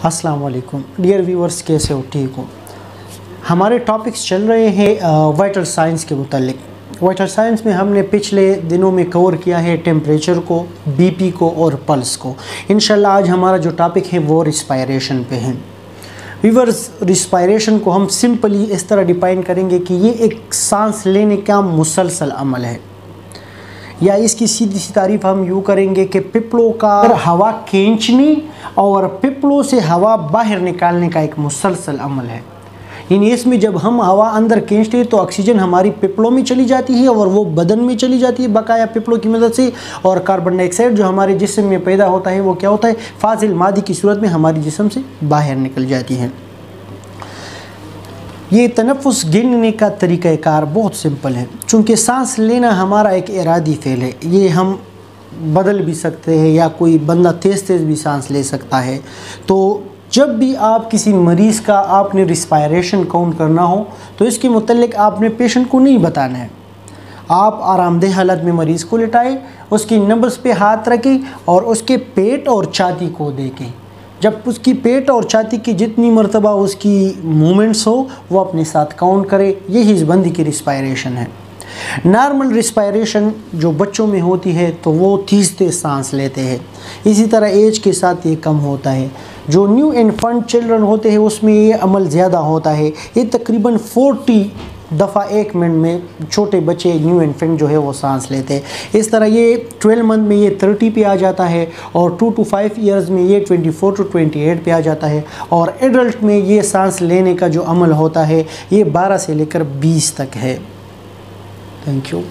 अस्सलाम वालेकुम dear viewers, कैसे हो? ठीक हो? हमारे टॉपिक्स चल रहे हैं वाइटल साइंस के मुतालिक। वाइटल साइंस में हमने पिछले दिनों में कवर किया है टेम्परेचर को, बीपी को और पल्स को। इंशाल्लाह आज हमारा जो टॉपिक है वो रिस्पायरेशन पे है। व्यूवर्स, रिस्पायरेशन को हम सिंपली इस तरह डिफाइन करेंगे कि ये एक सांस लेने का मुसलसल अमल है, या इसकी सीधी सी तारीफ हम यूँ करेंगे कि पिपलों का हवा खींचनी और पिपलों से हवा बाहर निकालने का एक मुसलसल अमल है। यानी इसमें जब हम हवा अंदर खींचते हैं तो ऑक्सीजन हमारी पिपलों में चली जाती है और वो बदन में चली जाती है बकाया पिपलों की मदद से, और कार्बन डाइऑक्साइड जो हमारे जिस्म में पैदा होता है वो क्या होता है, फाजिल मादी की सूरत में हमारी जिस्म से बाहर निकल जाती है। ये तनफ़ुस गिनने का तरीक़ाकार बहुत सिंपल है। चूँकि सांस लेना हमारा एक इरादी फ़ेल है, ये हम बदल भी सकते हैं या कोई बंदा तेज़ तेज़ भी सांस ले सकता है। तो जब भी आप किसी मरीज़ का आपने रिस्पायरेशन काउंट करना हो तो इसके मुतल्लिक आपने पेशेंट को नहीं बताना है। आप आरामदेह हालत में मरीज़ को लिटाएं, उसकी नब्ज़ पे हाथ रखें और उसके पेट और छाती को देखें। जब उसकी पेट और छाती की जितनी मरतबा उसकी मूवमेंट्स हो वो अपने साथ काउंट करे। यही इस बंदी की रिस्पायरेशन है। नॉर्मल रिस्पायरेशन जो बच्चों में होती है तो वो तेज़ सांस लेते हैं, इसी तरह एज के साथ ये कम होता है। जो न्यू इन्फेंट चिल्ड्रन होते हैं उसमें ये अमल ज़्यादा होता है। ये तकरीबन 40 दफ़ा एक मिनट में छोटे बच्चे न्यू इन्फेंट जो है वो सांस लेते हैं। इस तरह ये 12 मंथ में ये 30 पे आ जाता है और 2 to 5 ईयर्स में ये 24 to 28 पे आ जाता है, और एडल्ट में ये सांस लेने का जो अमल होता है ये 12 से लेकर 20 तक है। Thank you.